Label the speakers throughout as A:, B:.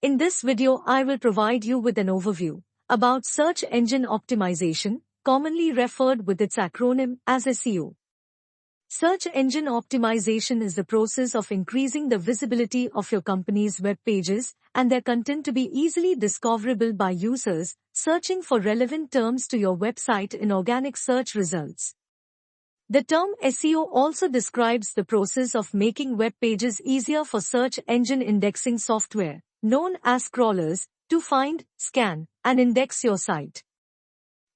A: In this video, I will provide you with an overview about search engine optimization, commonly referred with its acronym as SEO. Search engine optimization is the process of increasing the visibility of your company's web pages and their content to be easily discoverable by users searching for relevant terms to your website in organic search results. The term SEO also describes the process of making web pages easier for search engine indexing software, known as crawlers, to find, scan, and index your site.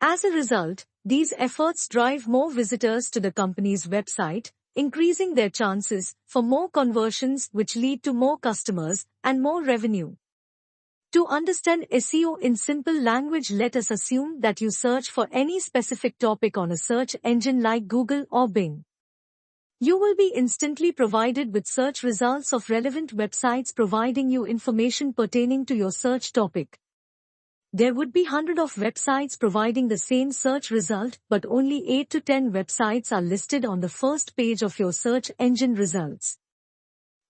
A: As a result, these efforts drive more visitors to the company's website, increasing their chances for more conversions which lead to more customers and more revenue. To understand SEO in simple language, let us assume that you search for any specific topic on a search engine like Google or Bing. You will be instantly provided with search results of relevant websites providing you information pertaining to your search topic. There would be hundreds of websites providing the same search result, but only 8 to 10 websites are listed on the first page of your search engine results.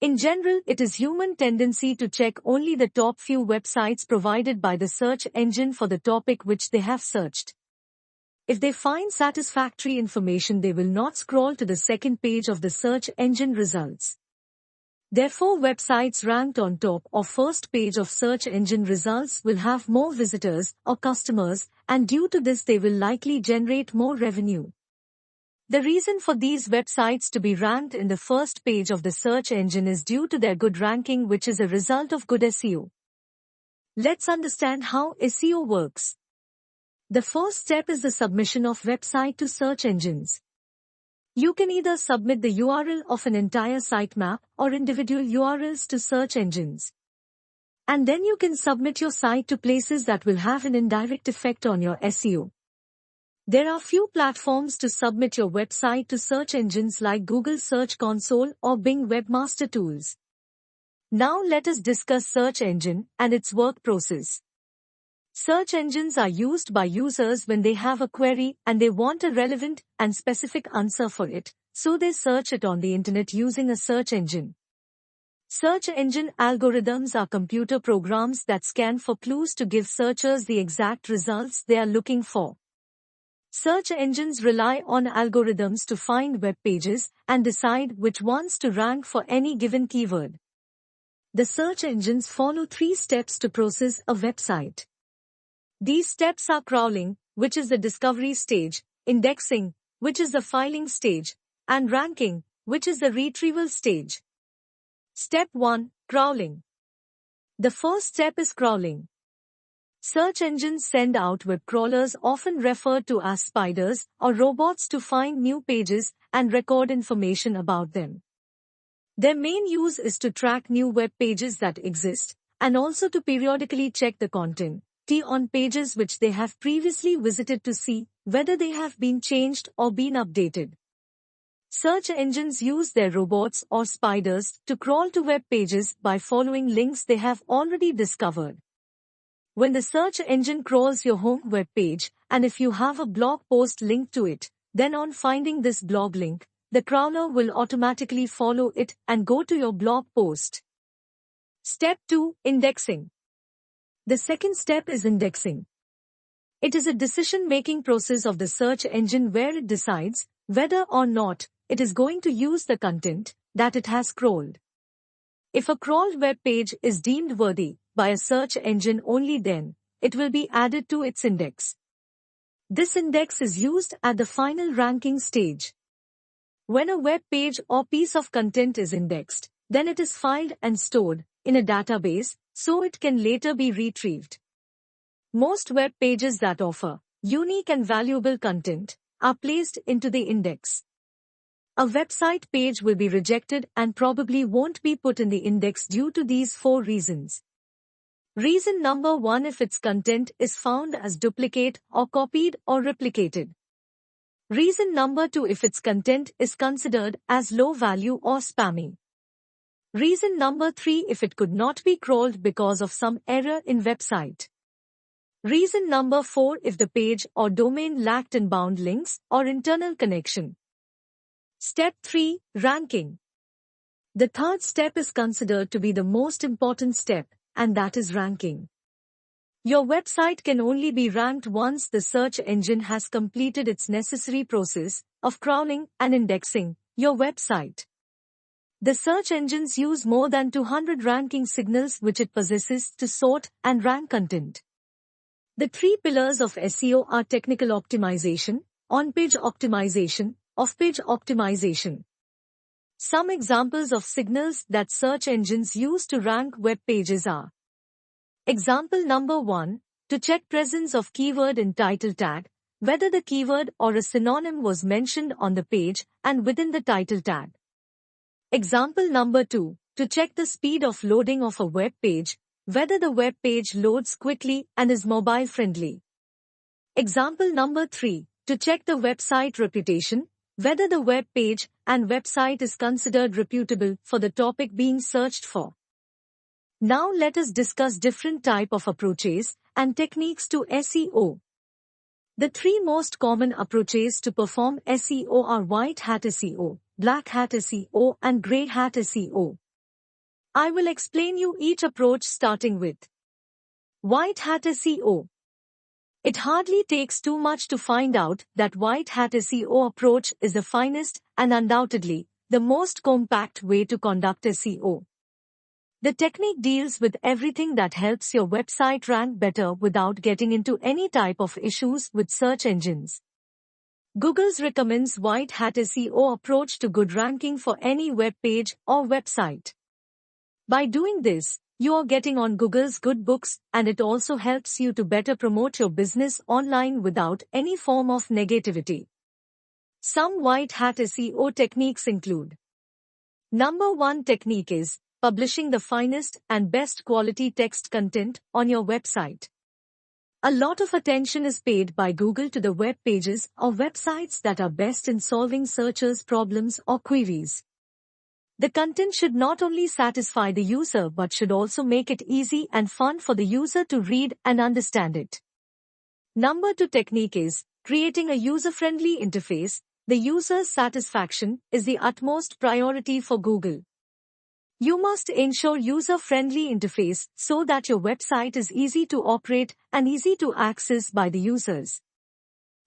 A: In general, it is human tendency to check only the top few websites provided by the search engine for the topic which they have searched. If they find satisfactory information, they will not scroll to the second page of the search engine results. Therefore, websites ranked on top or first page of search engine results will have more visitors or customers, and due to this they will likely generate more revenue. The reason for these websites to be ranked in the first page of the search engine is due to their good ranking, which is a result of good SEO. Let's understand how SEO works. The first step is the submission of website to search engines. You can either submit the URL of an entire sitemap or individual URLs to search engines. And then you can submit your site to places that will have an indirect effect on your SEO. There are few platforms to submit your website to search engines like Google Search Console or Bing Webmaster Tools. Now let us discuss search engine and its work process. Search engines are used by users when they have a query and they want a relevant and specific answer for it, so they search it on the internet using a search engine. Search engine algorithms are computer programs that scan for clues to give searchers the exact results they are looking for. Search engines rely on algorithms to find web pages and decide which ones to rank for any given keyword. The search engines follow 3 steps to process a website. These steps are crawling, which is the discovery stage, indexing, which is the filing stage, and ranking, which is the retrieval stage. Step 1. Crawling. The first step is crawling. Search engines send out web crawlers, often referred to as spiders or robots, to find new pages and record information about them. Their main use is to track new web pages that exist and also to periodically check the content on pages which they have previously visited to see whether they have been changed or been updated. Search engines use their robots or spiders to crawl to web pages by following links they have already discovered. When the search engine crawls your home web page, and if you have a blog post linked to it, then on finding this blog link, the crawler will automatically follow it and go to your blog post. Step 2. Indexing. The second step is indexing. It is a decision-making process of the search engine where it decides whether or not it is going to use the content that it has crawled. If a crawled web page is deemed worthy by a search engine, only then it will be added to its index. This index is used at the final ranking stage. When a web page or piece of content is indexed, then it is filed and stored in a database so it can later be retrieved. Most web pages that offer unique and valuable content are placed into the index. A website page will be rejected and probably won't be put in the index due to these 4 reasons. Reason number 1: if its content is found as duplicate or copied or replicated. Reason number 2: if its content is considered as low value or spammy. Reason number 3: if it could not be crawled because of some error in website. Reason number 4: if the page or domain lacked inbound links or internal connection. Step 3. Ranking. The third step is considered to be the most important step, and that is ranking. Your website can only be ranked once the search engine has completed its necessary process of crawling and indexing your website. The search engines use more than 200 ranking signals which it possesses to sort and rank content. The three pillars of SEO are technical optimization, on-page optimization, off-page optimization. Some examples of signals that search engines use to rank web pages are: example number 1, to check presence of keyword in title tag, whether the keyword or a synonym was mentioned on the page and within the title tag. Example number 2, to check the speed of loading of a web page, whether the web page loads quickly and is mobile friendly. Example number 3, to check the website reputation, whether the web page and website is considered reputable for the topic being searched for. Now let us discuss different type of approaches and techniques to SEO. The three most common approaches to perform SEO are white hat SEO, black hat SEO and grey hat SEO. I will explain you each approach starting with white hat SEO. It hardly takes too much to find out that white hat SEO approach is the finest and undoubtedly the most compact way to conduct SEO. The technique deals with everything that helps your website rank better without getting into any type of issues with search engines. Google's recommends white hat SEO approach to good ranking for any web page or website. By doing this, you are getting on Google's good books, and it also helps you to better promote your business online without any form of negativity. Some white hat SEO techniques include: number 1 technique is publishing the finest and best quality text content on your website. A lot of attention is paid by Google to the web pages or websites that are best in solving searchers' problems or queries. The content should not only satisfy the user but should also make it easy and fun for the user to read and understand it. Number 2 technique is creating a user-friendly interface. The user's satisfaction is the utmost priority for Google. You must ensure user-friendly interface so that your website is easy to operate and easy to access by the users.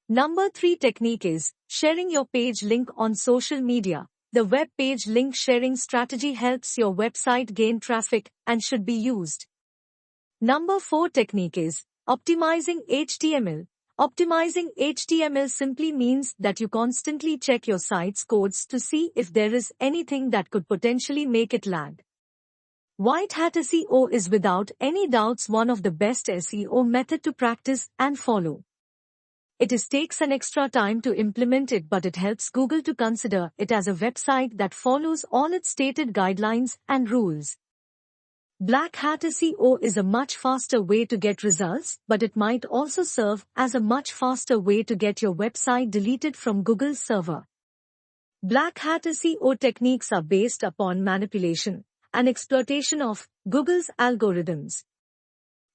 A: Number 3 technique is sharing your page link on social media. The web page link sharing strategy helps your website gain traffic and should be used. Number 4 technique is optimizing HTML. Optimizing HTML simply means that you constantly check your site's codes to see if there is anything that could potentially make it lag. White hat SEO is without any doubts one of the best SEO method to practice and follow. It takes an extra time to implement it, but it helps Google to consider it as a website that follows all its stated guidelines and rules. Black hat SEO is a much faster way to get results, but it might also serve as a much faster way to get your website deleted from Google's server. Black hat SEO techniques are based upon manipulation and exploitation of Google's algorithms.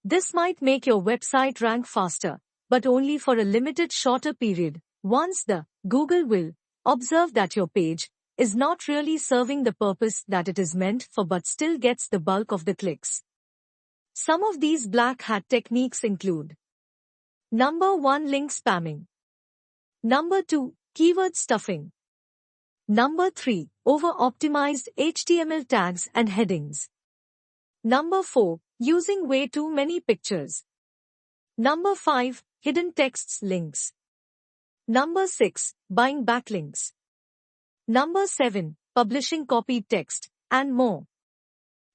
A: This might make your website rank faster, but only for a limited shorter period. Once the Google will observe that your page is not really serving the purpose that it is meant for but still gets the bulk of the clicks. Some of these black hat techniques include: number 1 link spamming. Number 2 keyword stuffing. Number 3 over-optimized HTML tags and headings. Number 4 using way too many pictures. Number 5 hidden texts links. Number 6 buying backlinks. Number 7, publishing copied text, and more.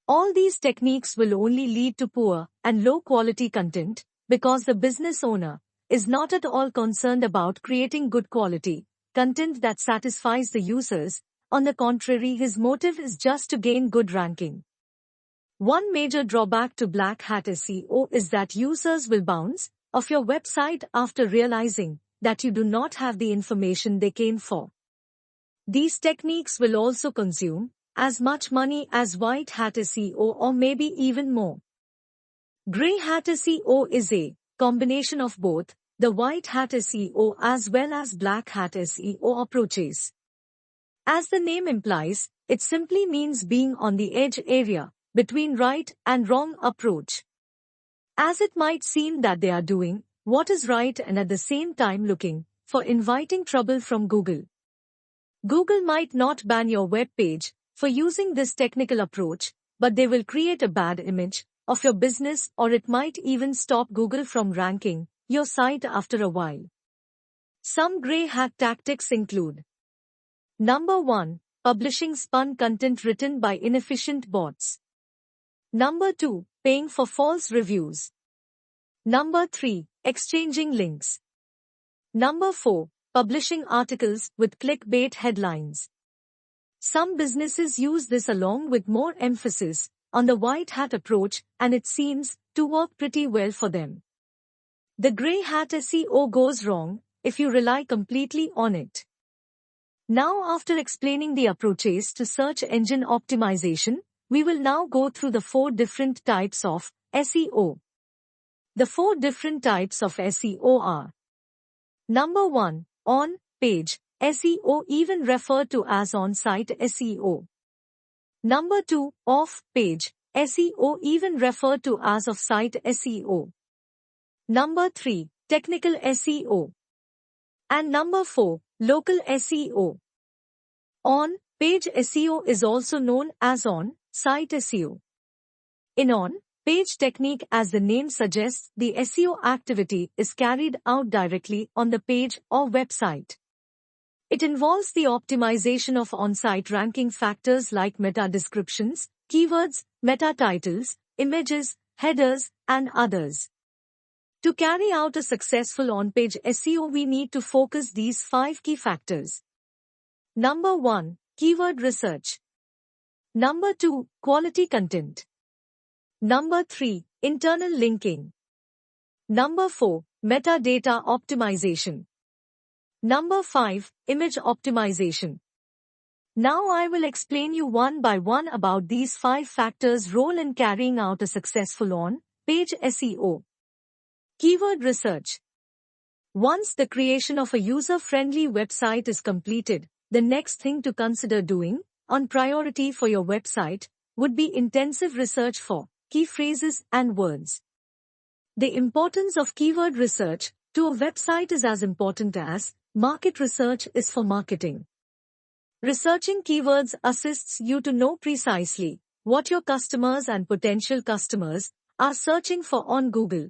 A: All these techniques will only lead to poor and low-quality content because the business owner is not at all concerned about creating good quality content that satisfies the users. On the contrary, his motive is just to gain good ranking. One major drawback to black hat SEO is that users will bounce off your website after realizing that you do not have the information they came for. These techniques will also consume as much money as white hat SEO or maybe even more. Grey hat SEO is a combination of both the white hat SEO as well as black hat SEO approaches. As the name implies, it simply means being on the edge area, between right and wrong approach. As it might seem that they are doing what is right and at the same time looking for inviting trouble from Google. Google might not ban your web page for using this technical approach, but they will create a bad image of your business, or it might even stop Google from ranking your site after a while. Some grey hat tactics include: Number 1. Publishing spun content written by inefficient bots. Number 2. Paying for false reviews. Number 3. Exchanging links. Number 4. Publishing articles with clickbait headlines. Some businesses use this along with more emphasis on the white hat approach, and it seems to work pretty well for them. The grey hat SEO goes wrong if you rely completely on it. Now, after explaining the approaches to search engine optimization, we will now go through the 4 different types of SEO. The 4 different types of SEO are: Number 1. On-page SEO, even referred to as on-site SEO. Number 2. Off-page SEO, even referred to as off-site SEO. Number 3. Technical SEO. And number 4. Local SEO. On-page SEO is also known as on-site SEO. In on-page technique, as the name suggests, the SEO activity is carried out directly on the page or website. It involves the optimization of on-site ranking factors like meta descriptions, keywords, meta titles, images, headers, and others. To carry out a successful on-page SEO, we need to focus these 5 key factors. Number 1. Keyword research. Number 2. Quality content. Number 3. Internal linking. Number 4. Metadata optimization. Number 5. Image optimization. Now I will explain you one by one about these 5 factors' role in carrying out a successful on-page SEO. Keyword research. Once the creation of a user-friendly website is completed, the next thing to consider doing, on priority for your website, would be intensive research for key phrases and words. The importance of keyword research to a website is as important as market research is for marketing. Researching keywords assists you to know precisely what your customers and potential customers are searching for on Google.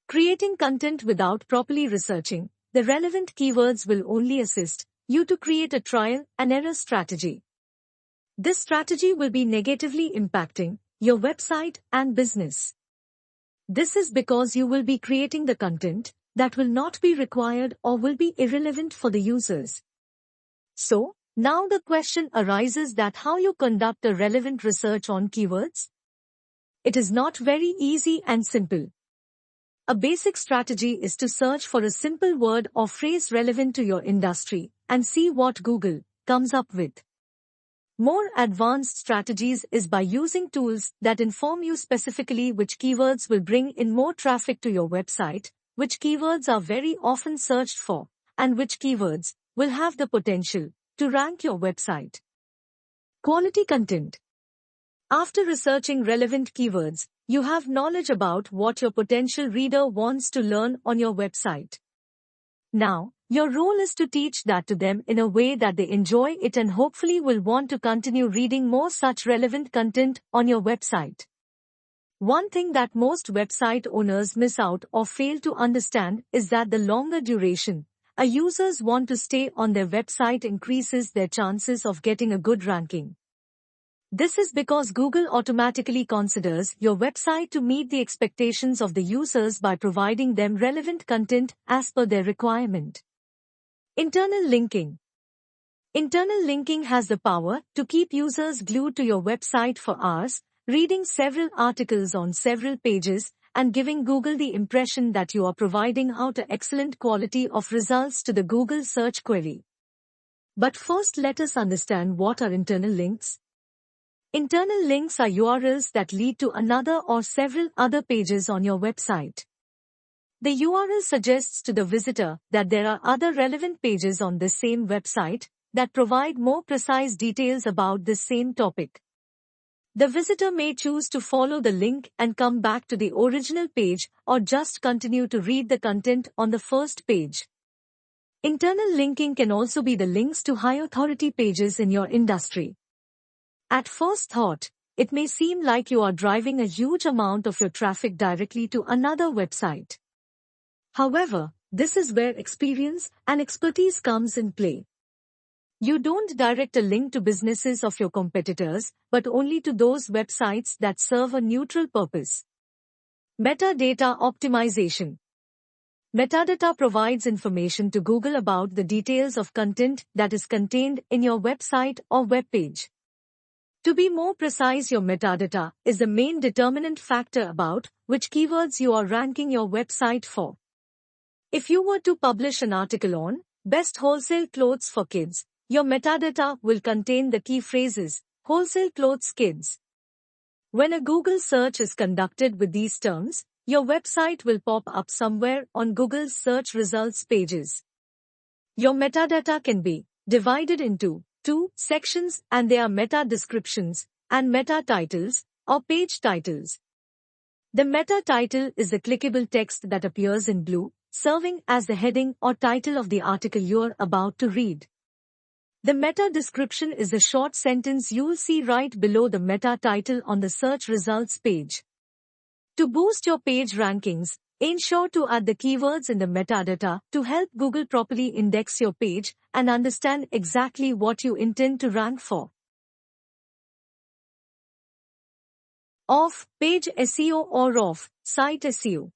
A: Creating content without properly researching the relevant keywords will only assist you to create a trial and error strategy. This strategy will be negatively impacting your website and business. This is because you will be creating the content that will not be required or will be irrelevant for the users. So, now the question arises that how you conduct a relevant research on keywords? It is not very easy and simple. A basic strategy is to search for a simple word or phrase relevant to your industry and see what Google comes up with. More advanced strategies is by using tools that inform you specifically which keywords will bring in more traffic to your website, which keywords are very often searched for, and which keywords will have the potential to rank your website. Quality content. After researching relevant keywords, you have knowledge about what your potential reader wants to learn on your website. Now, your role is to teach that to them in a way that they enjoy it and hopefully will want to continue reading more such relevant content on your website. One thing that most website owners miss out or fail to understand is that the longer duration a users want to stay on their website increases their chances of getting a good ranking. This is because Google automatically considers your website to meet the expectations of the users by providing them relevant content as per their requirement. Internal linking. Internal linking has the power to keep users glued to your website for hours, reading several articles on several pages, and giving Google the impression that you are providing out an excellent quality of results to the Google search query. But first, let us understand what are internal links. Internal links are URLs that lead to another or several other pages on your website. The URL suggests to the visitor that there are other relevant pages on this same website that provide more precise details about this same topic. The visitor may choose to follow the link and come back to the original page or just continue to read the content on the first page. Internal linking can also be the links to high-authority pages in your industry. At first thought, it may seem like you are driving a huge amount of your traffic directly to another website. However, this is where experience and expertise comes in play. You don't direct a link to businesses of your competitors, but only to those websites that serve a neutral purpose. Metadata optimization. Metadata provides information to Google about the details of content that is contained in your website or web page. To be more precise, your metadata is the main determinant factor about which keywords you are ranking your website for. If you were to publish an article on best wholesale clothes for kids, your metadata will contain the key phrases, wholesale clothes kids. When a Google search is conducted with these terms, your website will pop up somewhere on Google's search results pages. Your metadata can be divided into two sections, and they are meta descriptions and meta titles or page titles. The meta title is the clickable text that appears in blue, serving as the heading or title of the article you're about to read. The meta description is a short sentence you'll see right below the meta title on the search results page. To boost your page rankings, ensure to add the keywords in the metadata to help Google properly index your page and understand exactly what you intend to rank for. Off-page SEO or off-site SEO.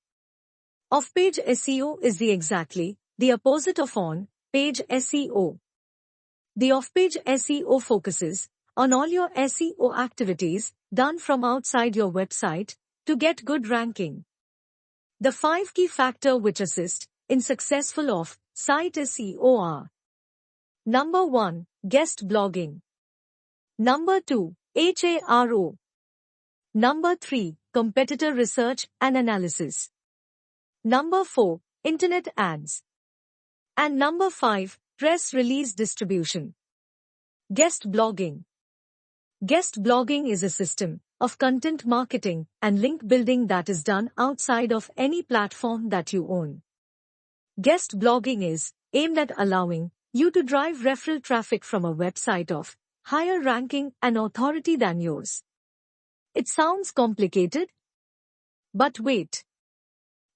A: Off-page SEO is the opposite of on-page SEO. The off-page SEO focuses on all your SEO activities done from outside your website to get good ranking. The 5 key factors which assist in successful off-site SEO are: Number 1, guest blogging. Number 2, HARO. Number 3, competitor research and analysis. Number 4, internet ads. And number 5, press release distribution. Guest blogging. Guest blogging is a system of content marketing and link building that is done outside of any platform that you own. Guest blogging is aimed at allowing you to drive referral traffic from a website of higher ranking and authority than yours. It sounds complicated? But wait.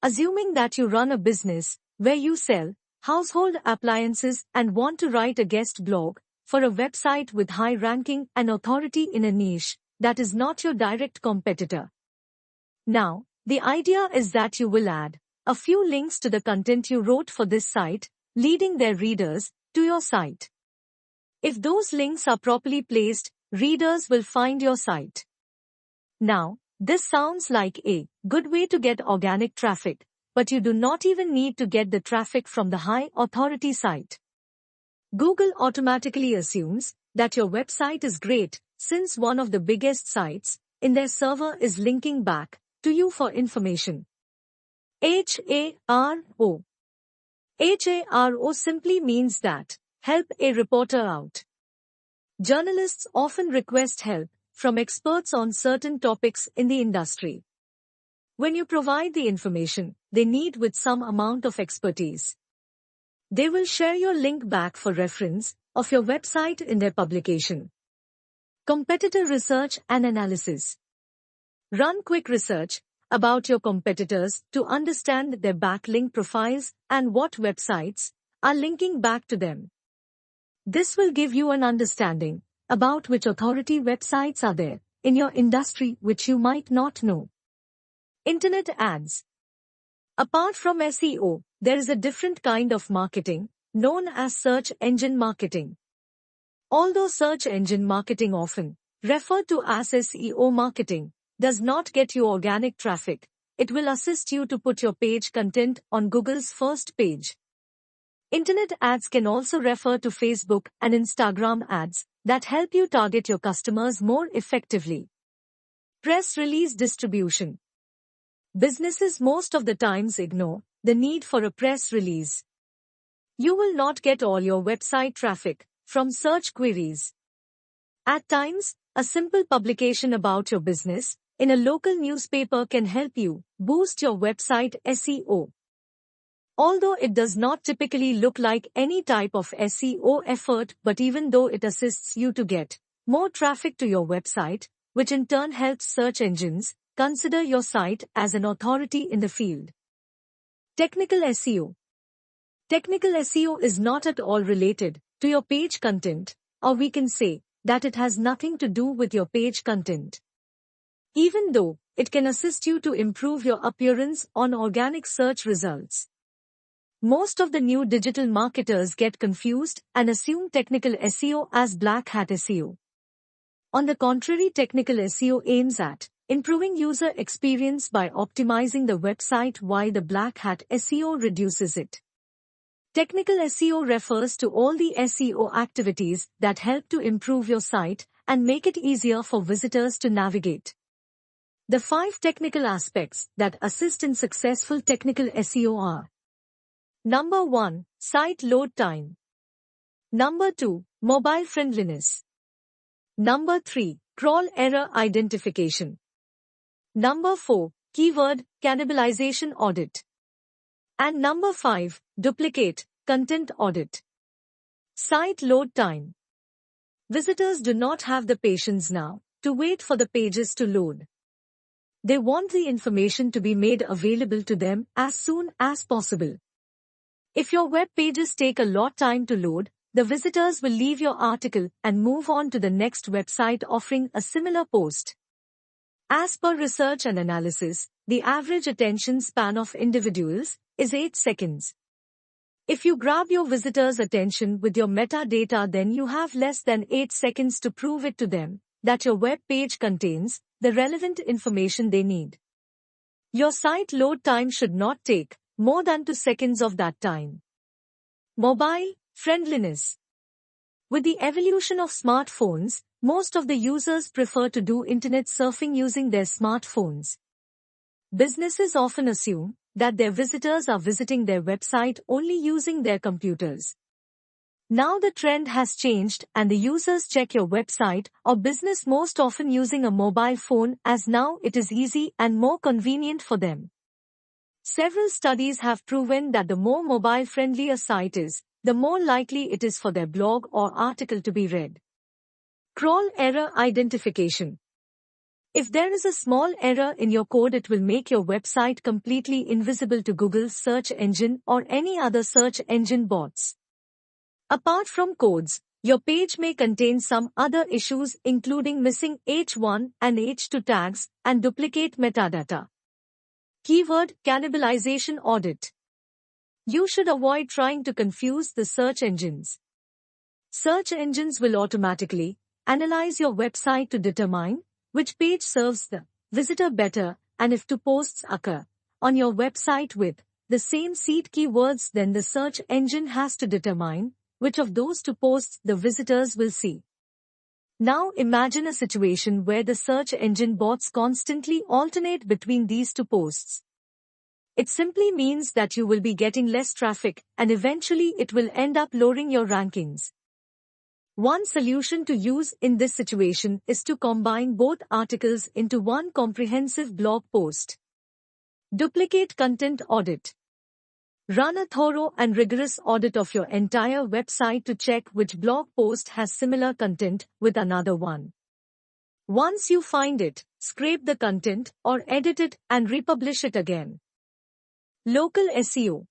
A: Assuming that you run a business where you sell household appliances and want to write a guest blog for a website with high ranking and authority in a niche that is not your direct competitor. Now, the idea is that you will add a few links to the content you wrote for this site, leading their readers to your site. If those links are properly placed, readers will find your site. Now, this sounds like a good way to get organic traffic, but you do not even need to get the traffic from the high authority site. Google automatically assumes that your website is great since one of the biggest sites in their server is linking back to you for information. HARO. HARO simply means that help a reporter out. Journalists often request help from experts on certain topics in the industry. When you provide the information they need with some amount of expertise, they will share your link back for reference of your website in their publication. Competitor research and analysis. Run quick research about your competitors to understand their backlink profiles and what websites are linking back to them. This will give you an understanding about which authority websites are there in your industry which you might not know. Internet ads. Apart from SEO, there is a different kind of marketing known as search engine marketing. Although search engine marketing, often referred to as SEO marketing, does not get you organic traffic, it will assist you to put your page content on Google's first page. Internet ads can also refer to Facebook and Instagram ads that help you target your customers more effectively. Press release distribution. Businesses most of the times ignore the need for a press release. You will not get all your website traffic from search queries. At times, A simple publication about your business in a local newspaper can help you boost your website SEO. Although it does not typically look like any type of SEO effort, but even though it assists you to get more traffic to your website, which in turn helps search engines, consider your site as an authority in the field. Technical SEO. Technical SEO is not at all related to your page content, or we can say that it has nothing to do with your page content. Even though it can assist you to improve your appearance on organic search results. Most of the new digital marketers get confused and assume technical SEO as black hat SEO. On the contrary, technical SEO aims at improving user experience by optimizing the website, while the black hat SEO reduces it. Technical SEO refers to all the SEO activities that help to improve your site and make it easier for visitors to navigate. The 5 technical aspects that assist in successful technical SEO are: Number 1, site load time. Number 2, mobile friendliness. Number 3, crawl error identification. Number 4, keyword cannibalization audit. And number 5, duplicate content audit. Site load time. Visitors do not have the patience now to wait for the pages to load. They want the information to be made available to them as soon as possible. If your web pages take a lot time to load, the visitors will leave your article and move on to the next website offering a similar post. As per research and analysis, the average attention span of individuals is 8 seconds. If you grab your visitors' attention with your metadata, then you have less than 8 seconds to prove it to them that your web page contains the relevant information they need. Your site load time should not take more than 2 seconds of that time. Mobile friendliness. With the evolution of smartphones, most of the users prefer to do internet surfing using their smartphones. Businesses often assume that their visitors are visiting their website only using their computers. Now the trend has changed and the users check your website or business most often using a mobile phone, as now it is easy and more convenient for them. Several studies have proven that the more mobile-friendly a site is, the more likely it is for their blog or article to be read. Crawl error identification. If there is a small error in your code, it will make your website completely invisible to Google's search engine or any other search engine bots. Apart from codes, your page may contain some other issues including missing H1 and H2 tags and duplicate metadata. Keyword cannibalization audit. You should avoid trying to confuse the search engines. Search engines will automatically analyze your website to determine which page serves the visitor better, and if 2 posts occur on your website with the same seed keywords, then the search engine has to determine which of those 2 posts the visitors will see. Now imagine a situation where the search engine bots constantly alternate between these 2 posts. It simply means that you will be getting less traffic and eventually it will end up lowering your rankings. One solution to use in this situation is to combine both articles into one comprehensive blog post. Duplicate content audit. Run a thorough and rigorous audit of your entire website to check which blog post has similar content with another one. Once you find it, scrape the content or edit it and republish it again. Local SEO.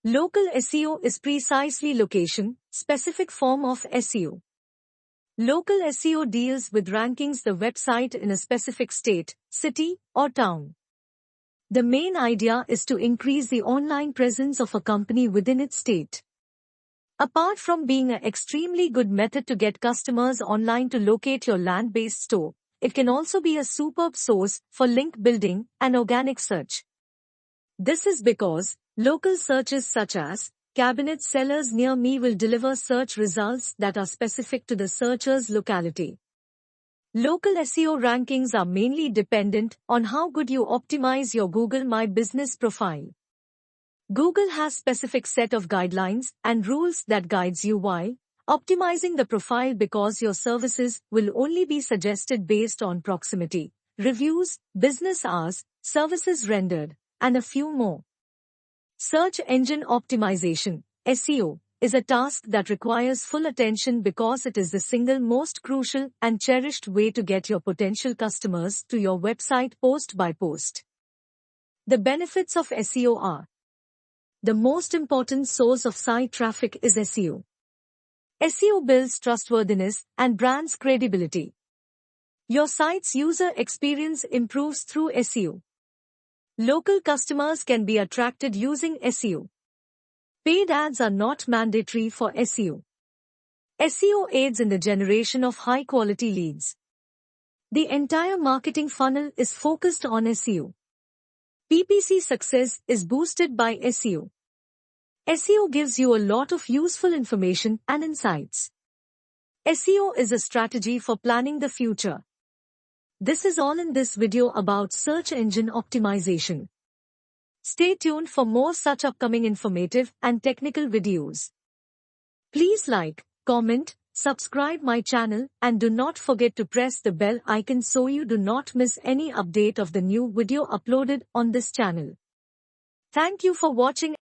A: Local SEO is precisely location-specific form of SEO. Local SEO deals with rankings the website in a specific state, city, or town. The main idea is to increase the online presence of a company within its state. Apart from being an extremely good method to get customers online to locate your land-based store, it can also be a superb source for link building and organic search. This is because local searches such as cabinet sellers near me will deliver search results that are specific to the searcher's locality. Local SEO rankings are mainly dependent on how good you optimize your Google My Business profile. Google has specific set of guidelines and rules that guides you while Optimizing the profile because your services will only be suggested based on proximity, reviews, business hours, services rendered, and a few more. Search engine optimization, SEO, is a task that requires full attention because it is the single most crucial and cherished way to get your potential customers to your website post by post. The benefits of SEO are: the most important source of site traffic is SEO. SEO builds trustworthiness and brands credibility. Your site's user experience improves through SEO. Local customers can be attracted using SEO. Paid ads are not mandatory for SEO. SEO aids in the generation of high-quality leads. The entire marketing funnel is focused on SEO. PPC success is boosted by SEO. SEO gives you a lot of useful information and insights. SEO is a strategy for planning the future. This is all in this video about search engine optimization. Stay tuned for more such upcoming informative and technical videos. Please like, comment, subscribe my channel and do not forget to press the bell icon so you do not miss any update of the new video uploaded on this channel. Thank you for watching.